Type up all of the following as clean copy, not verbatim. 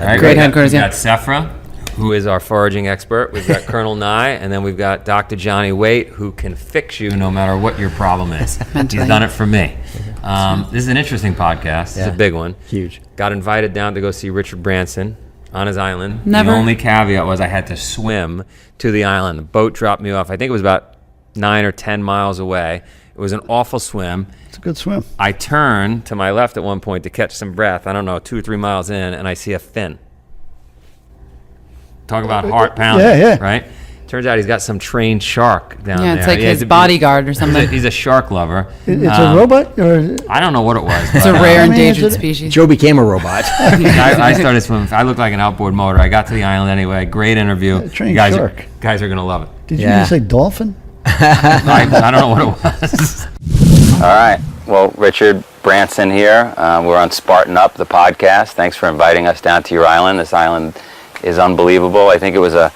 Right, Great headquarters, We've got Sephra, who is our foraging expert. We've got Colonel Nye, and then we've got Dr. Johnny Waite, who can fix you no matter what your problem is. He's done it for me. This is an interesting podcast. It's a big one. Huge. Got invited down to go see Richard Branson on his island. Never. The only caveat was I had to swim to the island. The boat dropped me off. I think it was about 9 or 10 miles away. It was an awful swim. It's a good swim. I turn to my left at one point to catch some breath. I don't know, 2 or 3 miles in, and I see a fin. Talk about heart pounding, right? Turns out he's got some trained shark down there. Yeah, it's like his bodyguard or something. He's a shark lover. It's a robot? Or? I don't know what it was. It's a rare endangered species. Joe became a robot. I started swimming. I looked like an outboard motor. I got to the island anyway. Great interview. Trained guys shark. Guys are going to love it. Did you just say dolphin? I don't know what it was. All right. Well, Richard Branson here. We're on Spartan Up, the podcast. Thanks for inviting us down to your island. This island is unbelievable. I think it was a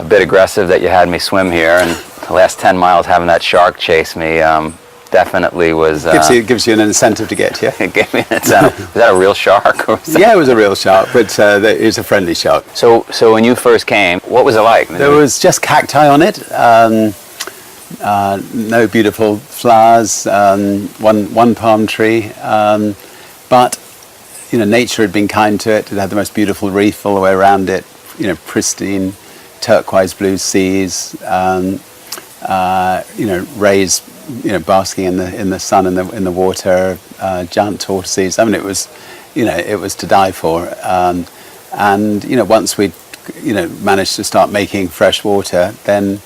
bit aggressive that you had me swim here, and the last 10 miles having that shark chase me definitely was... gives you an incentive to get here. It gave me an incentive. Was that a real shark? Or was Yeah, it was a real shark, but it was a friendly shark. So when you first came, what was it like? There was just cacti on it, no beautiful flowers, one palm tree, but nature had been kind to it. It had the most beautiful reef all the way around it, pristine turquoise blue seas, rays, basking in the sun and in the water, giant tortoises. I mean, it was to die for. And once we managed to start making fresh water, then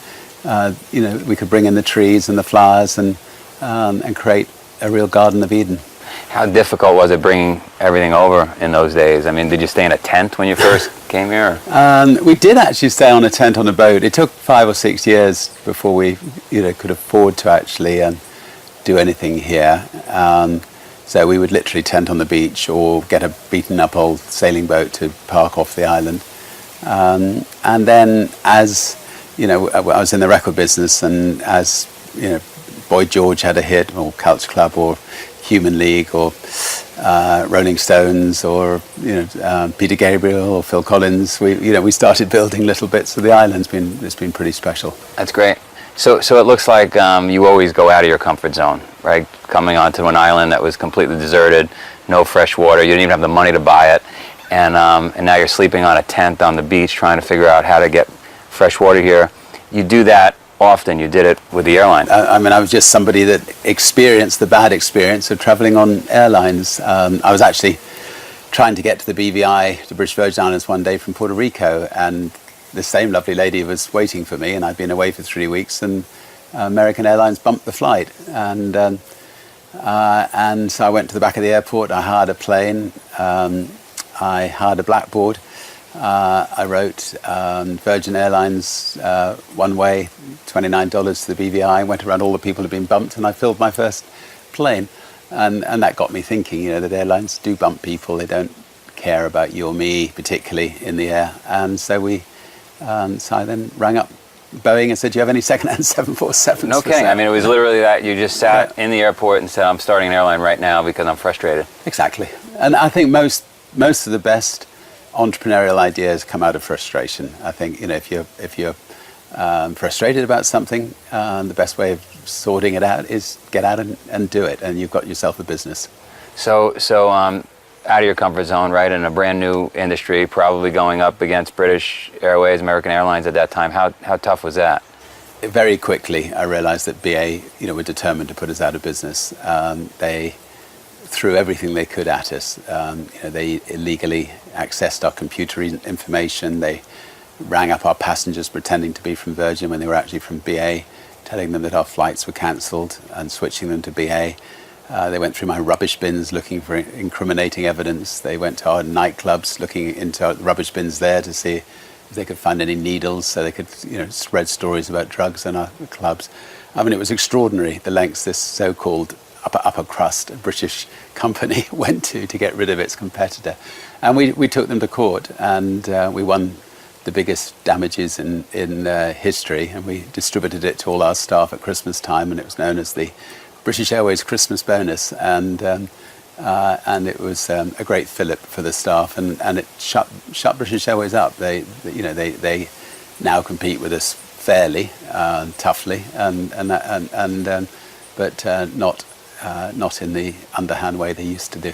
we could bring in the trees and the flowers and create a real Garden of Eden. How difficult was it bringing everything over in those days? I mean, did you stay in a tent when you first came here? We did actually stay on a tent on a boat. It took 5 or 6 years before we, could afford to actually do anything here. So we would literally tent on the beach or get a beaten up old sailing boat to park off the island. And then as, I was in the record business, and as, Boy George had a hit, or Culture Club, or Human League, or Rolling Stones, or Peter Gabriel or Phil Collins, we started building little bits of the island. It's been pretty special. That's great. So it looks like you always go out of your comfort zone, right? Coming onto an island that was completely deserted, no fresh water, you didn't even have the money to buy it, and now you're sleeping on a tent on the beach trying to figure out how to get fresh water here. You do that often. You did it with the airline. I was just somebody that experienced the bad experience of traveling on airlines. I was actually trying to get to the BVI, the British Virgin Islands, one day from Puerto Rico, and the same lovely lady was waiting for me, and I'd been away for 3 weeks, and American Airlines bumped the flight, and so I went to the back of the airport. I hired a plane, I hired a blackboard. I wrote Virgin Airlines one way, $29 to the BVI, went around all the people who'd been bumped, and I filled my first plane. And that got me thinking, that airlines do bump people. They don't care about you or me, particularly in the air. And so I then rang up Boeing and said, do you have any second-hand 747s? No kidding. I mean, it was literally that. You just sat in the airport and said, I'm starting an airline right now because I'm frustrated. Exactly. And I think most of the best entrepreneurial ideas come out of frustration. I think if you're frustrated about something, the best way of sorting it out is get out and do it, and you've got yourself a business. So out of your comfort zone, right? In a brand new industry, probably going up against British Airways, American Airlines at that time. How tough was that? Very quickly, I realized that BA, were determined to put us out of business. They threw everything they could at us. They illegally accessed our computer information. They rang up our passengers pretending to be from Virgin when they were actually from BA, telling them that our flights were cancelled and switching them to BA. They went through my rubbish bins looking for incriminating evidence. They went to our nightclubs looking into the rubbish bins there to see if they could find any needles so they could spread stories about drugs in our clubs. I mean, it was extraordinary the lengths this so-called upper crust British company went to get rid of its competitor. And we took them to court, and we won the biggest damages in history, and we distributed it to all our staff at Christmas time, and it was known as the British Airways Christmas bonus. And and it was a great fillip for the staff, and it shut British Airways up. They now compete with us fairly toughly, but not in the underhand way they used to do.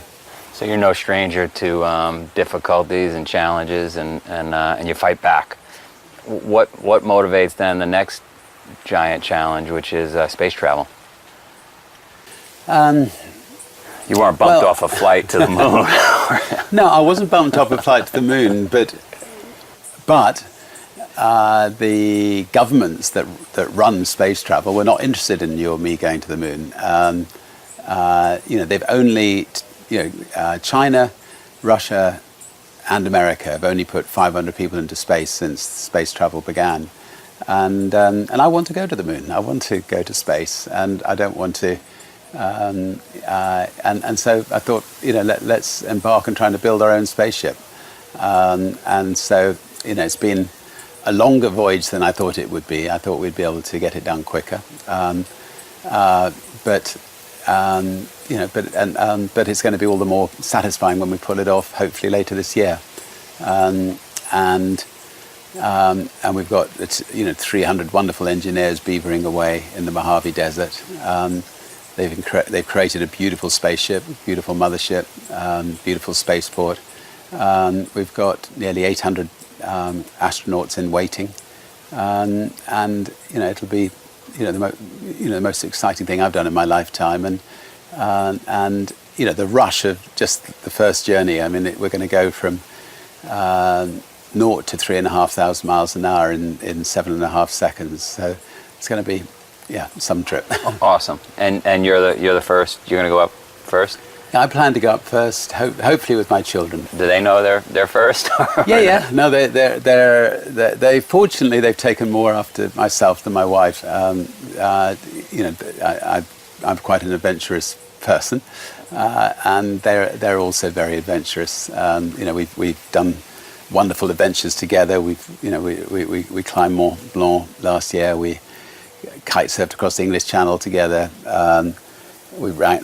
So you're no stranger to difficulties and challenges, and you fight back. What motivates then the next giant challenge, which is space travel? You weren't bumped off a flight to the moon. No, I wasn't bumped off a flight to the moon, but the governments that run space travel were not interested in you or me going to the moon. They've only, China, Russia, and America have only put 500 people into space since space travel began, and I want to go to the moon. I want to go to space, and I don't want to. And so I thought, let's embark on trying to build our own spaceship. And so, it's been a longer voyage than I thought it would be. I thought we'd be able to get it done quicker. But it's going to be all the more satisfying when we pull it off, hopefully later this year. And we've got 300 wonderful engineers beavering away in the Mojave Desert. They've created a beautiful spaceship, beautiful mothership, beautiful spaceport. We've got nearly 800 astronauts in waiting, and it'll be the most exciting thing I've done in my lifetime. And the rush of just the first journey. I mean, we're going to go from 0 to 3,500 miles an hour in 7.5 seconds. So it's going to be some trip. Awesome. And you're the first. You're going to go up first. I plan to go up first, hopefully with my children. Do they know they're first? Yeah. No, they fortunately they've taken more after myself than my wife. I'm quite an adventurous person, and they're also very adventurous. We've done wonderful adventures together. We climbed Mont Blanc last year. We kite surfed across the English Channel together. We ran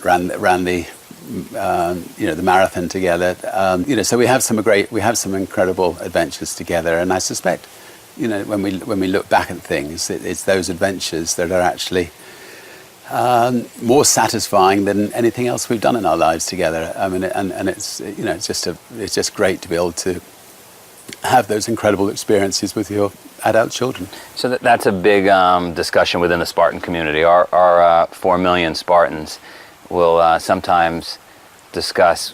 the marathon together. So we have some incredible adventures together. And I suspect, when we look back at things, it's those adventures that are actually more satisfying than anything else we've done in our lives together. I mean, and it's just great to be able to have those incredible experiences with your adult children. So that's a big discussion within the Spartan community. Our 4 million Spartans will sometimes discuss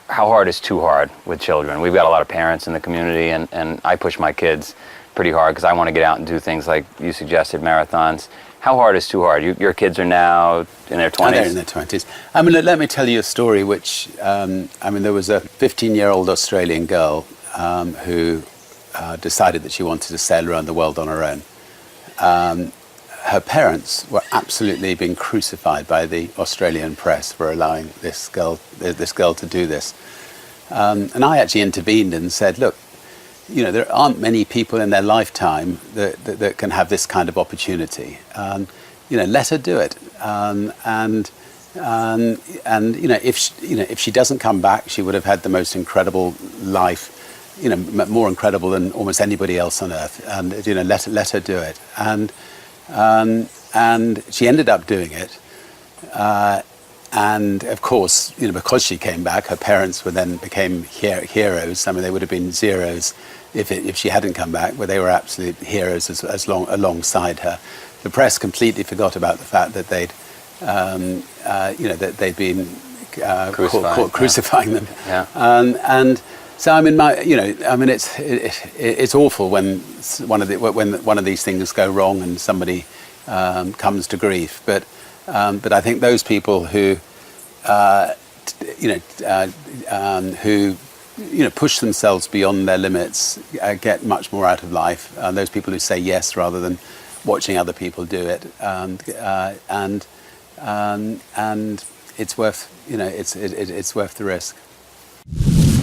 how hard is too hard with children. We've got a lot of parents in the community, and I push my kids pretty hard because I want to get out and do things like you suggested, marathons. How hard is too hard? Your kids are now in their 20s? They're in their 20s. I mean, let me tell you a story which, there was a 15-year-old Australian girl who decided that she wanted to sail around the world on her own. Her parents were absolutely being crucified by the Australian press for allowing this girl to do this. And I actually intervened and said, look, there aren't many people in their lifetime that can have this kind of opportunity. Let her do it. If she doesn't come back, she would have had the most incredible life, more incredible than almost anybody else on earth. And let her do it. And she ended up doing it. And of course, because she came back, her parents became heroes. I mean, they would have been zeros if she hadn't come back, but they were absolute heroes alongside her. The press completely forgot about the fact that they'd been crucifying them. Yeah. And so it's awful when one of these things go wrong and somebody comes to grief. But I think those people who push themselves beyond their limits get much more out of life. Those people who say yes rather than watching other people do it, and it's worth it's worth the risk.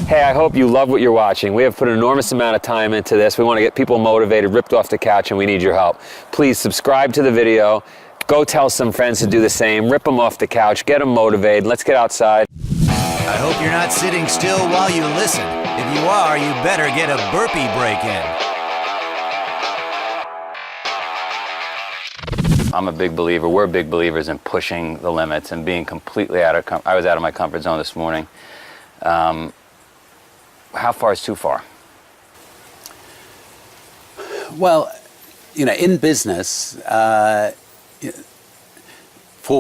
Hey, I hope you love what you're watching. We have put an enormous amount of time into this. We want to get people motivated, ripped off the couch, and we need your help. Please subscribe to the video. Go tell some friends to do the same. Rip them off the couch. Get them motivated. Let's get outside. I hope you're not sitting still while you listen. If you are, you better get a burpee break in. I'm a big believer, we're big believers in pushing the limits and being completely I was out of my comfort zone this morning. How far is too far? Well, in business, 4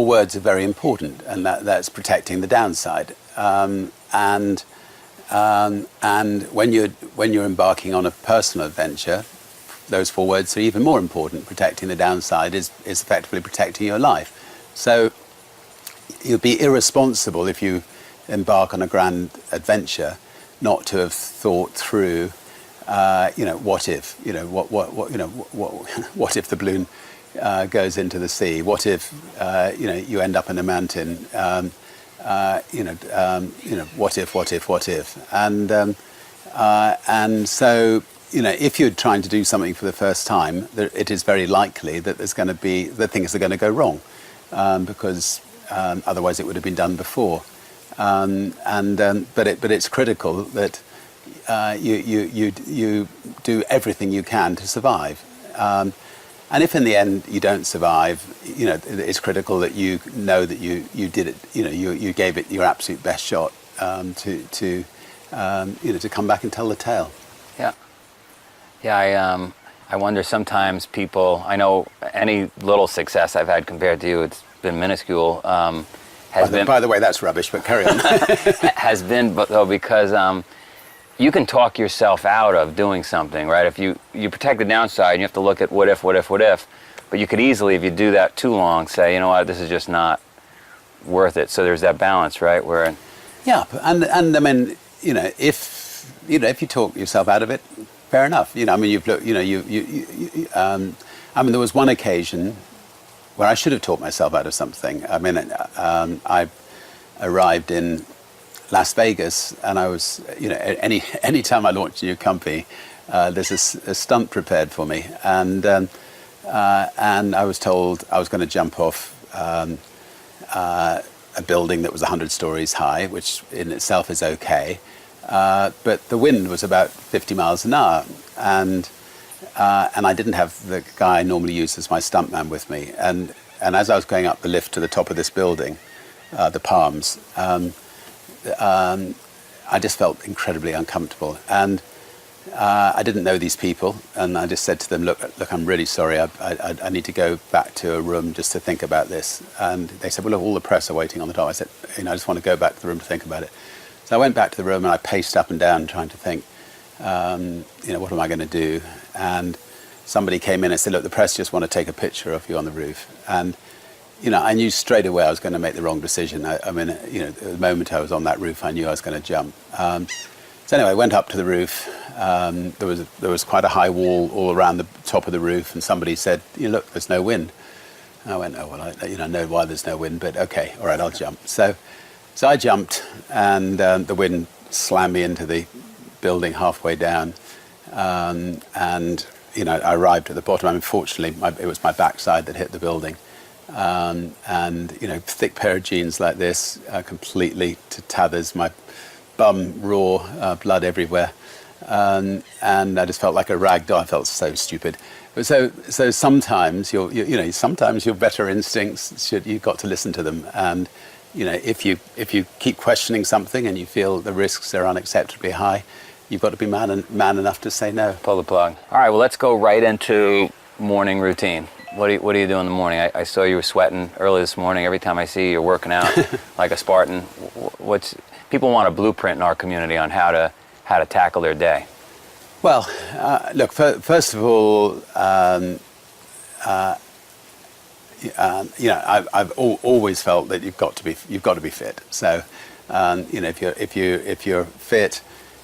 words are very important, and that's protecting the downside. And when you're embarking on a personal adventure, those 4 words are even more important. Protecting the downside is effectively protecting your life. So you'd be irresponsible if you embark on a grand adventure not to have thought through, what if, what if the balloon goes into the sea? What if, you end up in a mountain? What if? And so, if you're trying to do something for the first time, it is very likely that things are going to go wrong, because otherwise it would have been done before. But it's critical that you do everything you can to survive. And if in the end you don't survive, it's critical that you know that you did it. You gave it your absolute best shot to come back and tell the tale. Yeah. I wonder sometimes people. I know any little success I've had compared to you, it's been minuscule. By the way, that's rubbish. But carry on. Has been, though, because you can talk yourself out of doing something, right? If you protect the downside, you have to look at what if, but you could easily, if you do that too long, say, you know what, this is just not worth it. So there's that balance, right? Where, yeah, and I mean, if you talk yourself out of it, fair enough. There was one occasion where I should have talked myself out of something. I mean, I arrived in Las Vegas, and I was, any time I launch a new company, there's a stunt prepared for me, and I was told I was going to jump off a building that was 100 stories high, which in itself is okay, but the wind was about 50 miles an hour, and I didn't have the guy I normally use as my stuntman with me, and as I was going up the lift to the top of this building, the Palms. I just felt incredibly uncomfortable, and I didn't know these people, and I just said to them, look, I'm really sorry, I need to go back to a room just to think about this. And they said, well, look, all the press are waiting on the top. I said, I just want to go back to the room to think about it. So I went back to the room and I paced up and down trying to think, what am I going to do? And somebody came in and said, look, the press just want to take a picture of you on the roof. And I knew straight away I was going to make the wrong decision. The moment I was on that roof, I knew I was going to jump. So anyway, I went up to the roof. There was quite a high wall all around the top of the roof, and somebody said, look, there's no wind. And I went, oh, well, I know why there's no wind, but okay, all right, I'll jump. So I jumped, and the wind slammed me into the building halfway down. I arrived at the bottom. I mean, fortunately, it was my backside that hit the building. Thick pair of jeans like this, completely to tatters, my bum raw, blood everywhere, and I just felt like a rag doll. I felt so stupid. So sometimes sometimes your better instincts you've got to listen to them, and if you keep questioning something and you feel the risks are unacceptably high, you've got to be man enough to say no. Pull the plug. All right, well, let's go right into morning routine. What do you do in the morning? I saw you were sweating early this morning. Every time I see you, you're working out like a Spartan. People want a blueprint in our community on how to tackle their day. Well, look. First of all, I've always felt that you've got to be fit. So, if you're fit,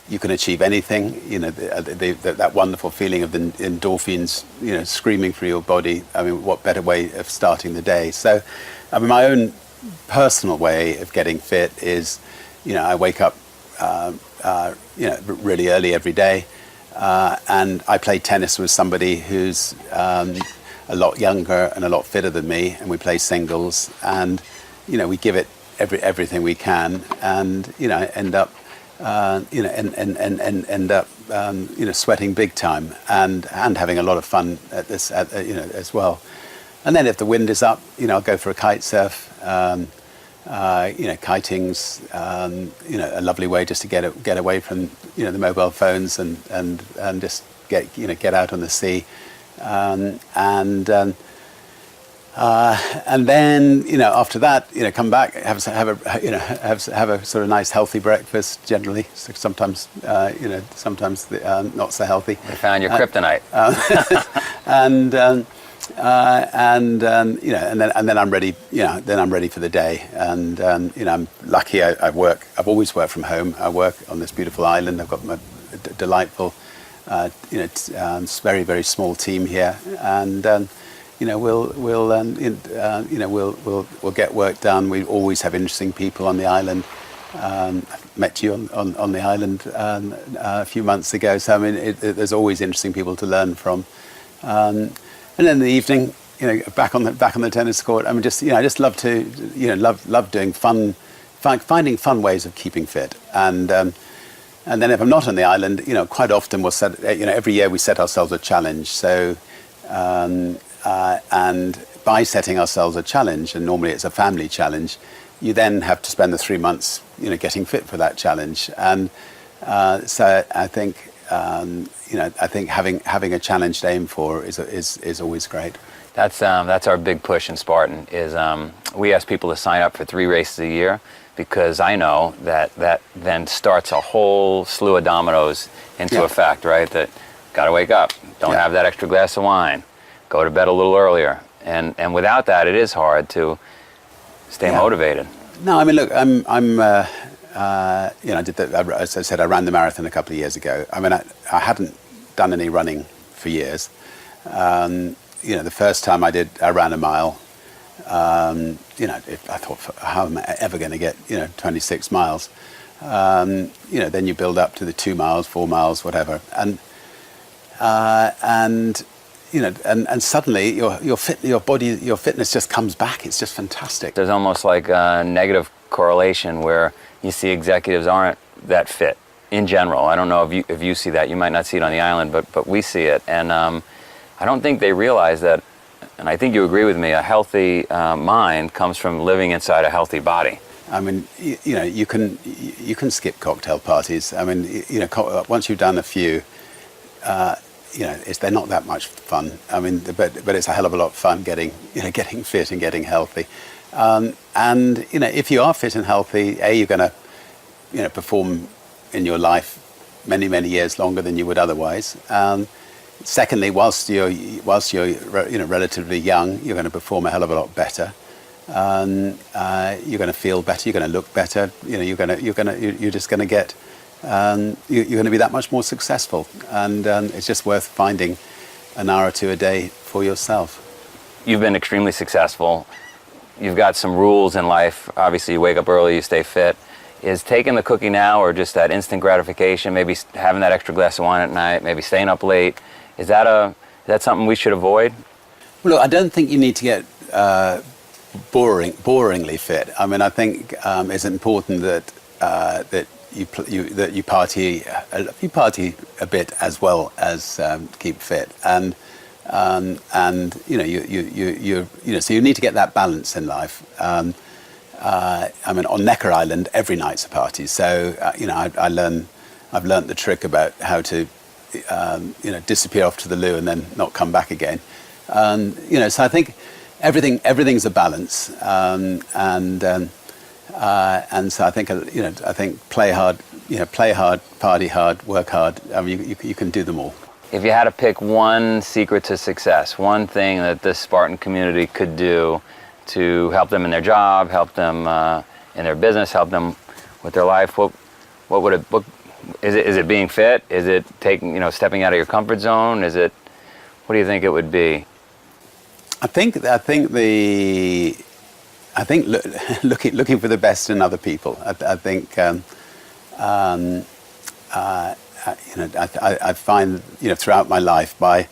you can achieve anything. That wonderful feeling of the endorphins, screaming through your body. I mean, what better way of starting the day? So, I mean, my own personal way of getting fit is, I wake up, really early every day, and I play tennis with somebody who's a lot younger and a lot fitter than me, and we play singles, and we give it everything we can, and end up sweating big time, and having a lot of fun at this as well. And then if the wind is up, I'll go for a kite surf. Kiting's a lovely way just to get away from the mobile phones and just get out on the sea, and then after that come back, have a sort of nice healthy breakfast generally. So sometimes not so healthy. You found your kryptonite. And then I'm ready. Then I'm ready for the day. And I'm lucky. I've always worked from home. I work on this beautiful island. I've got my delightful, very very small team here. And we'll get work done. We always have interesting people on the island. I met you on the island a few months ago. So I mean, there's always interesting people to learn from. And then in the evening, back on the tennis court. I mean, I just love to, love doing finding fun ways of keeping fit. And then if I'm not on the island, quite often we'll set, every year we set ourselves a challenge. So, and by setting ourselves a challenge, and normally it's a family challenge, you then have to spend the 3 months, getting fit for that challenge. And so I think. I think having a challenge to aim for is always great. That's our big push in Spartan. Is we ask people to sign up for 3 races a year, because I know that then starts a whole slew of dominoes into effect, right? That got to wake up, don't have that extra glass of wine, go to bed a little earlier, and without that, it is hard to stay motivated. No, I mean, look, I did as I said, I ran the marathon a couple of years ago. I mean, I hadn't done any running for years. The first time I ran a mile. I thought, how am I ever going to get 26 miles? Then you build up to the 2 miles, 4 miles, whatever, and suddenly your body, your fitness just comes back. It's just fantastic. There's almost like a negative correlation where you see executives aren't that fit in general. I don't know if you see that. You might not see it on the island, but we see it. And I don't think they realize that, and I think you agree with me, a healthy mind comes from living inside a healthy body. I mean, you can skip cocktail parties. I mean, once you've done a few, they're not that much fun. I mean, but it's a hell of a lot of fun getting fit and getting healthy. And if you are fit and healthy, you're going to perform in your life many years longer than you would otherwise. Secondly, whilst you're relatively young, you're going to perform a hell of a lot better. You're going to feel better. You're going to look better. You're just going to get. You're going to be that much more successful, and it's just worth finding an hour or two a day for yourself. You've been extremely successful. You've got some rules in life. Obviously, you wake up early, you stay fit. Is taking the cookie now, or just that instant gratification, maybe having that extra glass of wine at night, maybe staying up late, is that something we should avoid? Well, look, I don't think you need to get boringly fit. I mean, I think it's important that you party a bit as well as keep fit, and so you need to get that balance in life. I mean, on Necker Island, every night's a party. So I've learned the trick about how to disappear off to the loo and then not come back again. So I think everything's a balance, and so I think play hard, party hard, work hard. I mean, you can do them all. If you had to pick one secret to success, one thing that this Spartan community could do to help them in their job, help them in their business, help them with their life, what would it? Is it being fit? Is it stepping out of your comfort zone? What do you think it would be? I think looking for the best in other people. I think I find throughout my life, by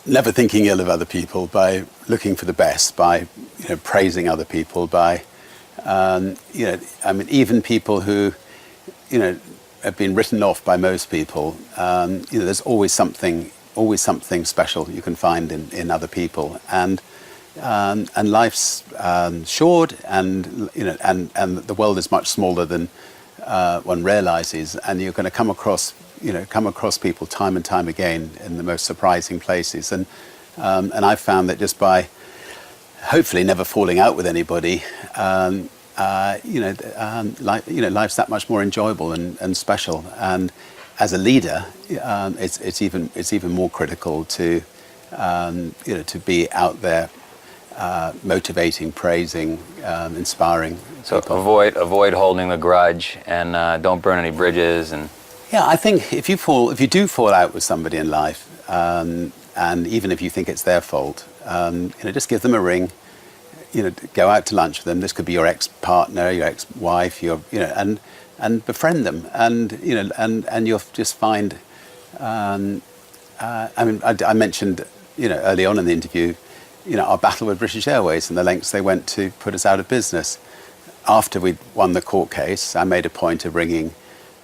never thinking ill of other people, by looking for the best, by praising other people, by I mean, even people who, have been written off by most people, there's always something special you can find in other people, and life's short, and the world is much smaller than one realizes, and you're going to come across people time and time again in the most surprising places, and I've found that just by hopefully never falling out with anybody, life's that much more enjoyable and special. And as a leader, it's even more critical to be out there, motivating, praising, inspiring. So avoid holding the grudge, and don't burn any bridges. And yeah, I think if you do fall out with somebody in life, and even if you think it's their fault, just give them a ring. Go out to lunch with them. This could be your ex-partner, your ex-wife, and befriend them, and you'll just find. I mentioned, early on in the interview, our battle with British Airways and the lengths they went to put us out of business. After we'd won the court case, I made a point of ringing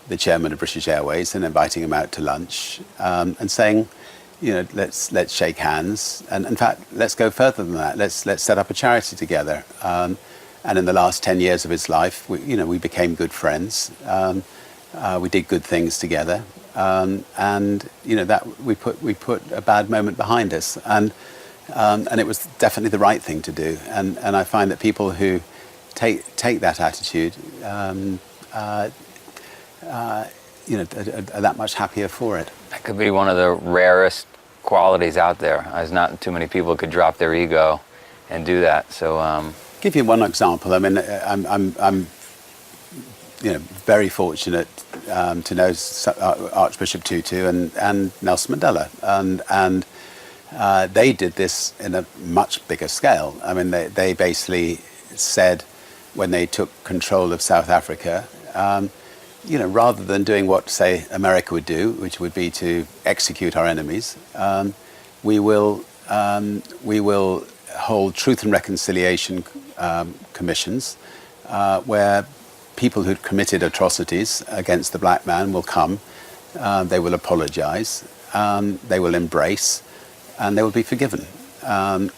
the chairman of British Airways and inviting him out to lunch, and saying, let's shake hands, and in fact, let's go further than that. Let's set up a charity together. And in the last 10 years of his life, we became good friends. We did good things together, and that we put a bad moment behind us, and it was definitely the right thing to do. And I find that people who take that attitude, are that much happier for it. that could be one of the rarest qualities out there. As not too many people could drop their ego and do that. So. Give you one example. I mean, I'm very fortunate to know Archbishop Tutu and Nelson Mandela, and they did this in a much bigger scale. I mean, they basically said when they took control of South Africa, rather than doing what, say, America would do, which would be to execute our enemies, we will hold truth and reconciliation commissions where people who'd committed atrocities against the black man will come, they will apologize, they will embrace, and they will be forgiven. And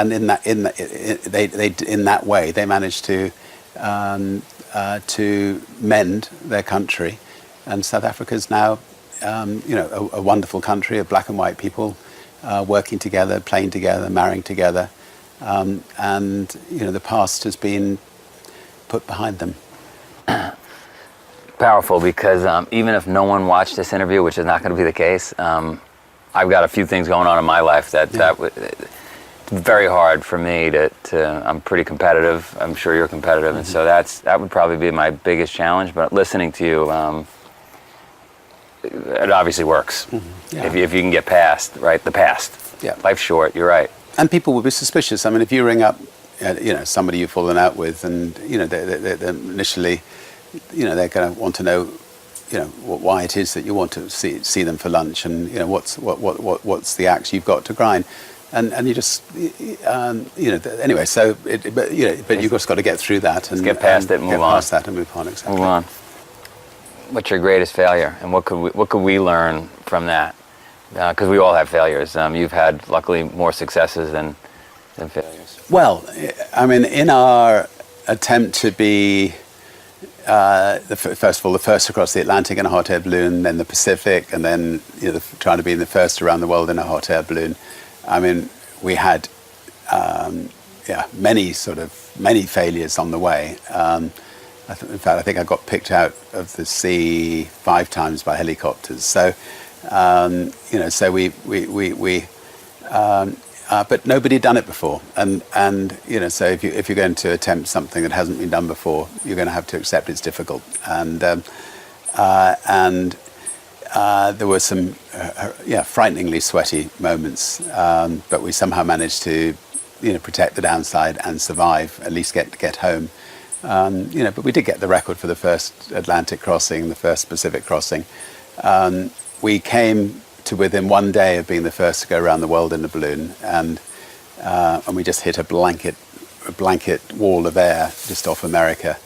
in that way, they managed to mend their country, and South Africa is now, a wonderful country of black and white people working together, playing together, marrying together, and the past has been put behind them. Powerful, because even if no one watched this interview, which is not going to be the case, I've got a few things going on in my life that it's very hard for me to I'm pretty competitive. I'm sure you're competitive, and so that would probably be my biggest challenge. But listening to you, it obviously works. If you can get past the past. Yeah. Life's short. You're right. And people will be suspicious. I mean, if you ring up, somebody you've fallen out with, and they initially, they're going to want to know, why it is that you want to see them for lunch, and what's the axe you've got to grind, and you just anyway. So, but you've just got to get through that and get past it, and move on. Past that and move on. Exactly. Move on. What's your greatest failure, and what could we learn from that? Because we all have failures. You've had, luckily, more successes than failures. Well, I mean, in our attempt to be, first of all, the first across the Atlantic in a hot air balloon, then the Pacific, and then trying to be the first around the world in a hot air balloon. I mean, we had many failures on the way. In fact, I think I got picked out of the sea 5 times by helicopters. So. So but nobody had done it before, and so if you're going to attempt something that hasn't been done before, you're going to have to accept it's difficult, and there were some frighteningly sweaty moments, but we somehow managed to protect the downside and survive, at least get home, but we did get the record for the first Atlantic crossing, the first Pacific crossing. We came to within 1 day of being the first to go around the world in a balloon, and we just hit a blanket a blanket wall of air just off America.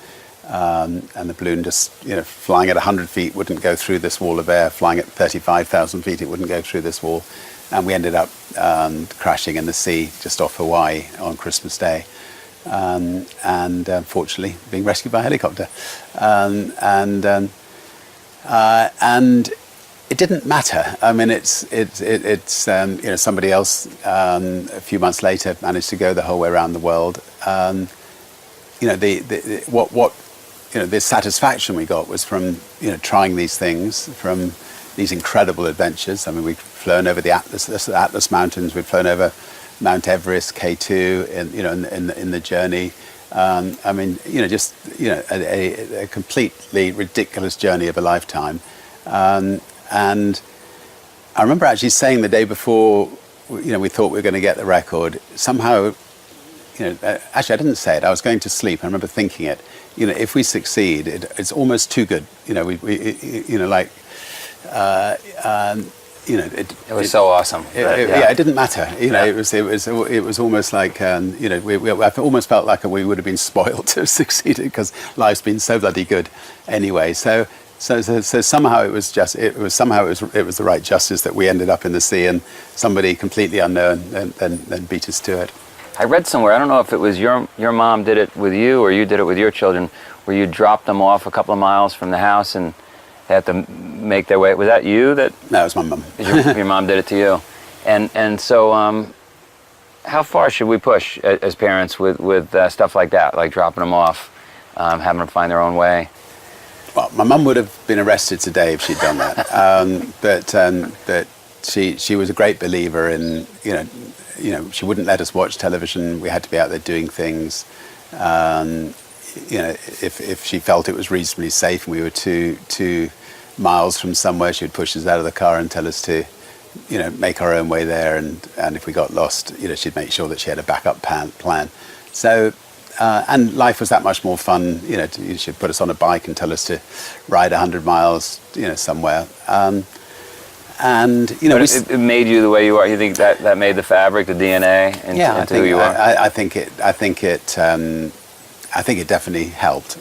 And the balloon just, flying at 100 feet wouldn't go through this wall of air. Flying at 35,000 feet, it wouldn't go through this wall. And we ended up crashing in the sea just off Hawaii on Christmas Day. And fortunately, being rescued by a helicopter. And it didn't matter. I mean, it's somebody else a few months later managed to go the whole way around the world. The satisfaction we got was from trying these things, from these incredible adventures. I mean, we've flown over the Atlas Mountains, we've flown over Mount Everest, K2, in the journey. A completely ridiculous journey of a lifetime. And I remember actually saying the day before, we thought we were going to get the record. Somehow, actually I didn't say it. I was going to sleep. I remember thinking it. If we succeed, it's almost too good. It was so awesome. It didn't matter. It was almost like I almost felt like we would have been spoiled to have succeeded because life's been so bloody good anyway. So somehow it was the right justice that we ended up in the sea and somebody completely unknown then beat us to it. I read somewhere, I don't know if it was your mom did it with you or you did it with your children, where you dropped them off a couple of miles from the house and they had to make their way. Was that you that? No, it was my mum. Your mom did it to you. And so how far should we push as parents with stuff like that, like dropping them off, having them find their own way? Well, my mum would have been arrested today if she'd done that. But she was a great believer in, she wouldn't let us watch television. We had to be out there doing things. If she felt it was reasonably safe and we were two miles from somewhere, she would push us out of the car and tell us to, make our own way there. And if we got lost, she'd make sure that she had a backup plan. So, and life was that much more fun. She'd put us on a bike and tell us to ride 100 miles, somewhere. And it made you the way you are. You think that made the fabric, the DNA, into who you are? I think it definitely helped.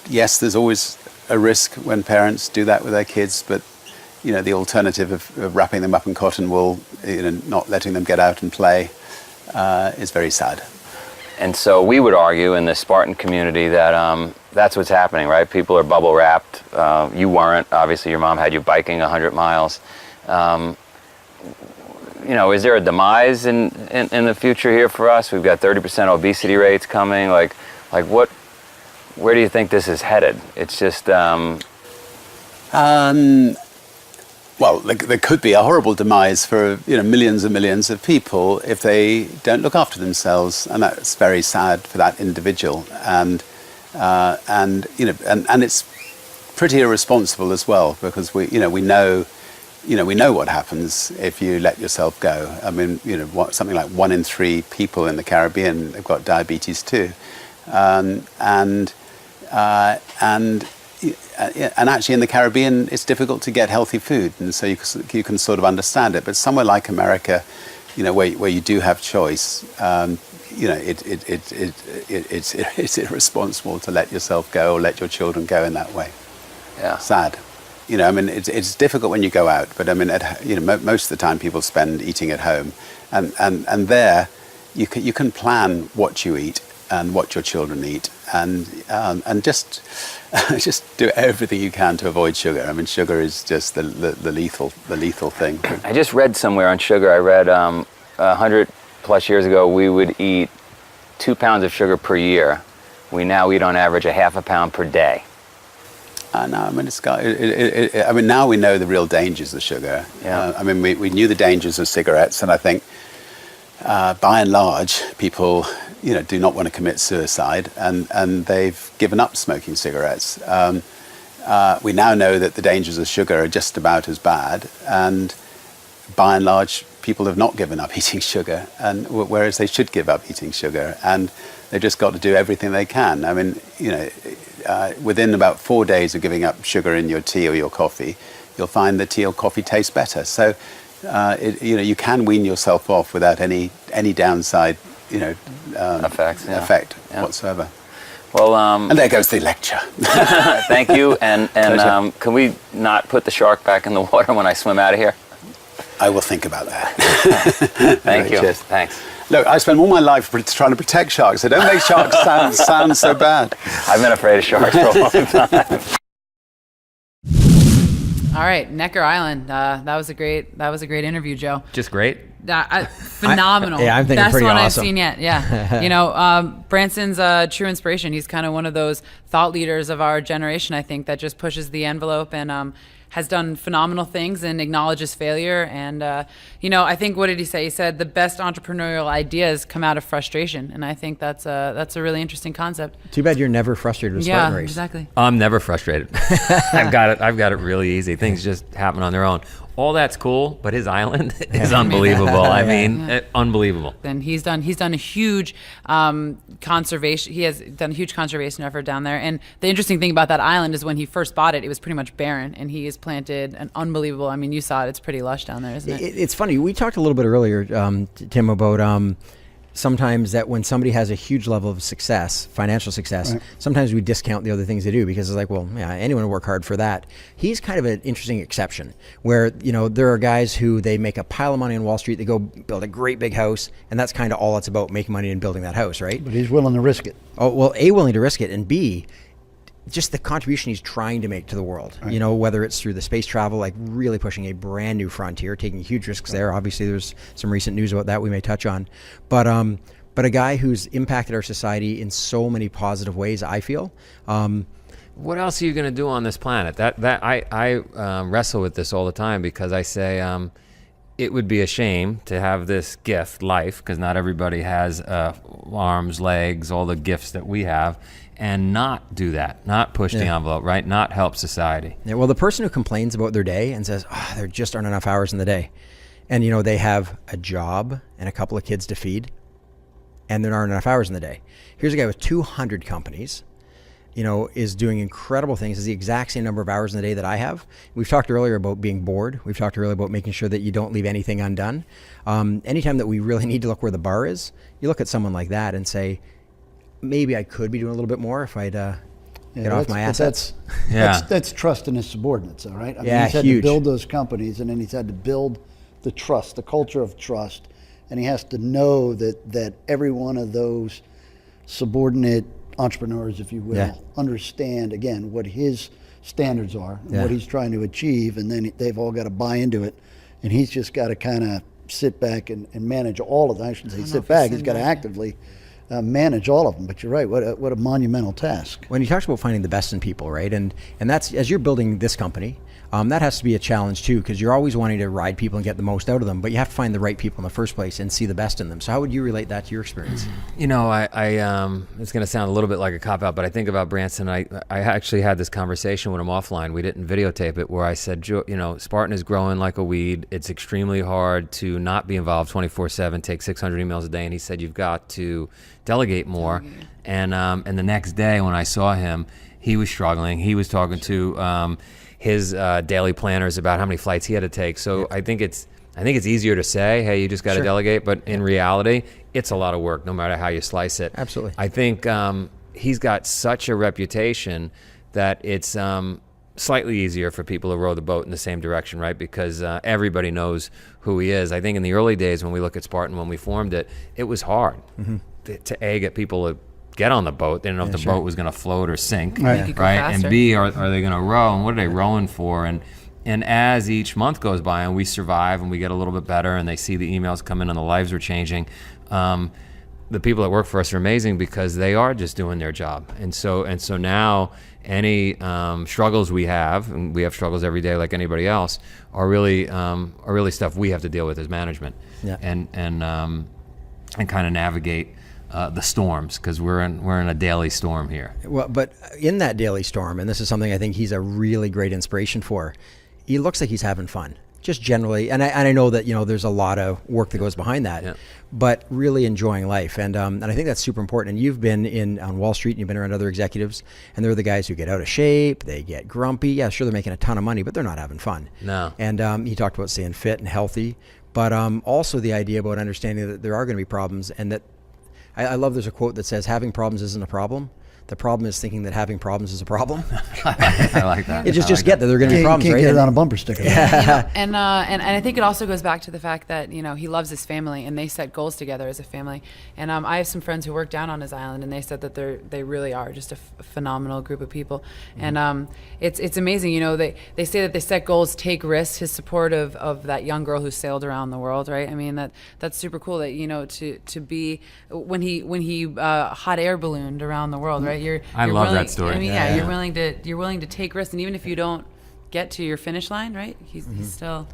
Yes, there's always a risk when parents do that with their kids, but the alternative of wrapping them up in cotton wool, not letting them get out and play, is very sad. And so we would argue in the Spartan community that that's what's happening, right? People are bubble wrapped. You weren't. Obviously, your mom had you biking 100 miles. Is there a demise in the future here for us? We've got 30% obesity rates coming. Like what? Where do you think this is headed? It's just. Well, there could be a horrible demise for millions and millions of people if they don't look after themselves, and that's very sad for that individual. And it's pretty irresponsible as well, because we know what happens if you let yourself go. I mean, something like 1 in 3 people in the Caribbean have got diabetes too, and actually in the Caribbean it's difficult to get healthy food, and so you can sort of understand it. But somewhere like America, where you do have choice, it's irresponsible to let yourself go or let your children go in that way. Yeah, sad. It's difficult when you go out, but most of the time people spend eating at home, and there you can plan what you eat and what your children eat, and just do everything you can to avoid sugar. I mean, sugar is just the lethal thing. I just read somewhere on sugar. I read 100 plus years ago we would eat 2 pounds of sugar per year. We now eat on average a half a pound per day. No, I mean, now we know the real dangers of sugar. Yeah. We knew the dangers of cigarettes, and I think by and large people do not want to commit suicide, and they've given up smoking cigarettes. We now know that the dangers of sugar are just about as bad, and by and large people have not given up eating sugar, and whereas they should give up eating sugar, and they've just got to do everything they can. I mean, within about 4 days of giving up sugar in your tea or your coffee, you'll find that tea or coffee tastes better. So You can wean yourself off without any downside, Effects, yeah. effect Yeah. whatsoever. Well, And there goes the lecture. thank you. And Pleasure. can we not put the shark back in the water when I swim out of here? I will think about that. Thank you. Cheers. Thanks. Look, I spent all my life trying to protect sharks, so don't make sharks sound so bad. I've been afraid of sharks for a long time. All right, Necker Island. That was a great interview, Joe. Just great. Phenomenal. I'm thinking Best pretty one awesome. I've seen yet. Yeah. Branson's a true inspiration. He's kind of one of those thought leaders of our generation, I think, that just pushes the envelope and has done phenomenal things and acknowledges failure. And, I think, what did he say? He said the best entrepreneurial ideas come out of frustration. And I think that's a really interesting concept. Too bad you're never frustrated with Spartan Yeah, race. exactly. I'm never frustrated. I've got it really easy. Things just happen on their own. All that's cool, but his island is unbelievable. I mean, unbelievable. And he's done a huge conservation. He has done a huge conservation effort down there. And the interesting thing about that island is when he first bought it, it was pretty much barren, and he has planted an unbelievable. I mean, you saw it; it's pretty lush down there, isn't it? It's funny. We talked a little bit earlier, Tim, about sometimes that when somebody has a huge level of success, financial success, sometimes we discount the other things they do because it's like, well, yeah, anyone would work hard for that. He's kind of an interesting exception where, there are guys who they make a pile of money on Wall Street, they go build a great big house, and that's kind of all it's about, making money and building that house, right? But he's willing to risk it. Oh, well, A, willing to risk it, and B, just the contribution he's trying to make to the world, whether it's through the space travel, like really pushing a brand new frontier, taking huge risks there. Obviously, there's some recent news about that we may touch on. But a guy who's impacted our society in so many positive ways, I feel. What else are you going to do on this planet? That I wrestle with this all the time because I say it would be a shame to have this gift, life, because not everybody has arms, legs, all the gifts that we have, and not do that, not push the envelope, right? Not help society. Yeah, well, the person who complains about their day and says, there just aren't enough hours in the day, and they have a job and a couple of kids to feed, and there aren't enough hours in the day. Here's a guy with 200 companies, is doing incredible things. It's the exact same number of hours in the day that I have. We've talked earlier about being bored. We've talked earlier about making sure that you don't leave anything undone. Anytime that we really need to look where the bar is, you look at someone like that and say, maybe I could be doing a little bit more if I'd get off my assets. That's trust in his subordinates, all right? I mean, he's had huge. to build those companies, and then he's had to build the trust, the culture of trust, and he has to know that every one of those subordinate entrepreneurs, if you will, understand, again, what his standards are and what he's trying to achieve, and then they've all got to buy into it, and he's just got to kind of sit back and manage all of them. I shouldn't say sit back, he's got to actively manage all of them. But you're right, what a monumental task. When he talks about finding the best in people, right? And that's, as you're building this company, that has to be a challenge too, because you're always wanting to ride people and get the most out of them, but you have to find the right people in the first place and see the best in them. So how would you relate that to your experience? I it's going to sound a little bit like a cop-out, but I think about Branson. I actually had this conversation with him offline. We didn't videotape it, where I said, Spartan is growing like a weed. It's extremely hard to not be involved 24/7, take 600 emails a day. And he said, you've got to delegate more. And the next day when I saw him, he was struggling. He was talking to his daily planners about how many flights he had to take. So I think it's easier to say, hey, you just got to delegate, but in reality, it's a lot of work, no matter how you slice it. Absolutely. I think he's got such a reputation that it's slightly easier for people to row the boat in the same direction, right? Because everybody knows who he is. I think in the early days when we look at Spartan, when we formed it, it was hard to get people to get on the boat. They didn't know if the boat was going to float or sink, right? And B, are they going to row, and what are they rowing for? And as each month goes by and we survive and we get a little bit better and they see the emails come in and the lives are changing, the people that work for us are amazing because they are just doing their job. And so now any struggles we have, and we have struggles every day like anybody else, are really stuff we have to deal with as management, and kind of navigate the storms, because we're in a daily storm here. Well, but in that daily storm, and this is something I think he's a really great inspiration for, he looks like he's having fun. just generally, and I know that, there's a lot of work that goes behind that, but really enjoying life. And I think that's super important. And you've been on Wall Street and you've been around other executives, and they're the guys who get out of shape, they get grumpy. Yeah, sure, they're making a ton of money, but they're not having fun. No. And he talked about staying fit and healthy, but also the idea about understanding that there are going to be problems, and that I love there's a quote that says, having problems isn't a problem. The problem is thinking that having problems is a problem. I like that. It just get that there are going to be problems, can't right? get it on a bumper sticker. And I think it also goes back to the fact that he loves his family, and they set goals together as a family. And I have some friends who work down on his island, and they said that they really are just a phenomenal group of people. And it's amazing. They say that they set goals, take risks. His support of that young girl who sailed around the world, right? I mean, that's super cool. That to be when he hot air ballooned around the world, right? I love that story. I mean, you're willing to take risks, and even if you don't get to your finish line, right? He's still.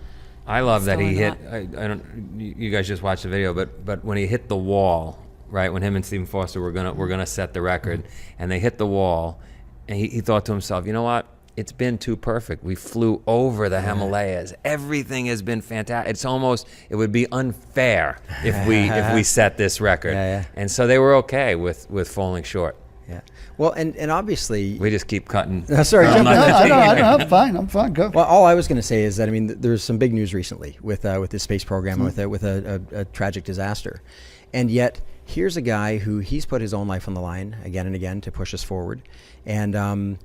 I love that he hit. I don't. You guys just watched the video, but when he hit the wall, right? When him and Stephen Foster were gonna set the record, and they hit the wall, and he thought to himself, you know what? It's been too perfect. We flew over the Himalayas. Everything has been fantastic. It would be unfair if we set this record. And so they were okay with falling short. Yeah. Well, and obviously we just keep cutting. Sorry, No, I'm fine. Go. Well, all I was going to say is that there's some big news recently with this space program, with a tragic disaster, and yet here's a guy who he's put his own life on the line again and again to push us forward. And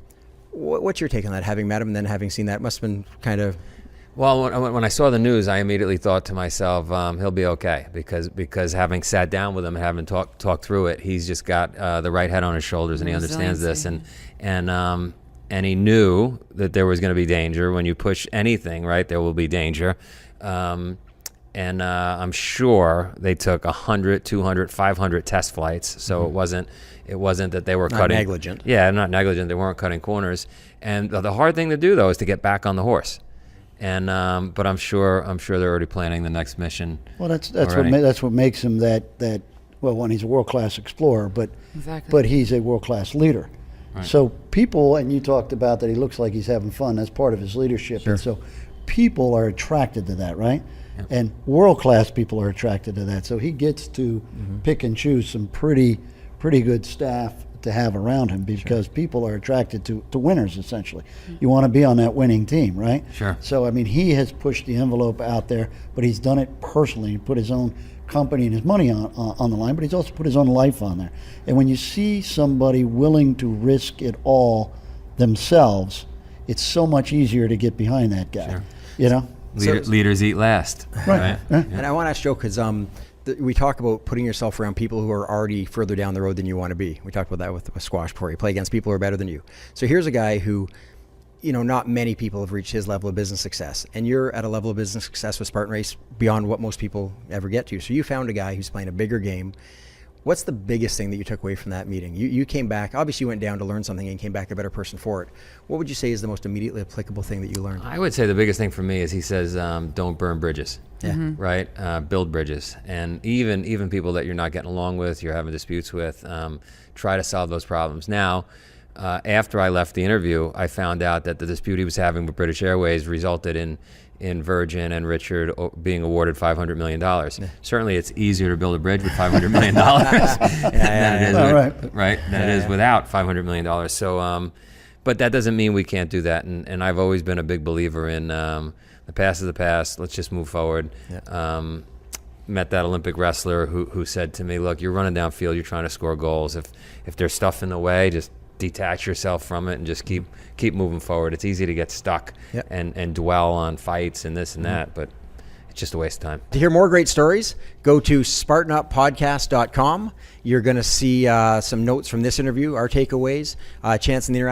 what's your take on that? Having met him and then having seen that, must have been kind of. Well, when I saw the news, I immediately thought to myself, he'll be okay, because having sat down with him and having talked through it, he's just got the right head on his shoulders, and he understands this, and he knew that there was going to be danger. When you push anything, right, there will be danger, and I'm sure they took 100, 200, 500 test flights, so it wasn't that they were cutting negligent. Yeah, not negligent. They weren't cutting corners, and the hard thing to do though is to get back on the horse. And but I'm sure they're already planning the next mission. Well, that's what makes him that one, he's a world-class explorer, but he's a world-class leader. Right. So people, and you talked about that he looks like he's having fun. That's part of his leadership. Sure. And so people are attracted to that, right? Yep. And world-class people are attracted to that. So he gets to pick and choose some pretty good staff to have around him, because people are attracted to winners, essentially. You want to be on that winning team, right? Sure. So, he has pushed the envelope out there, but he's done it personally. He put his own company and his money on the line, but he's also put his own life on there. And when you see somebody willing to risk it all themselves, it's so much easier to get behind that guy. Sure. Leaders eat last. Right. And I want to ask Joe, because we talk about putting yourself around people who are already further down the road than you want to be. We talked about that with squash before. You play against people who are better than you. So here's a guy who, not many people have reached his level of business success. And you're at a level of business success with Spartan Race beyond what most people ever get to. So you found a guy who's playing a bigger game. What's the biggest thing that you took away from that meeting? You came back, obviously you went down to learn something and came back a better person for it. What would you say is the most immediately applicable thing that you learned? I would say the biggest thing for me is he says, don't burn bridges. Yeah. Right? Build bridges. And even people that you're not getting along with, you're having disputes with, try to solve those problems. Now, after I left the interview, I found out that the dispute he was having with British Airways resulted in Virgin and Richard being awarded $500 million. Yeah. Certainly it's easier to build a bridge with $500 million than it is without $500 million. So, but that doesn't mean we can't do that. And I've always been a big believer in the past is the past. Let's just move forward. Yeah. Met that Olympic wrestler who said to me, look, you're running downfield, you're trying to score goals. If there's stuff in the way, just detach yourself from it and just keep moving forward. It's easy to get stuck and dwell on fights and this and that, but it's just a waste of time. To hear more great stories, go to SpartanUpPodcast.com. You're going to see some notes from this interview, our takeaways, chance in the interaction.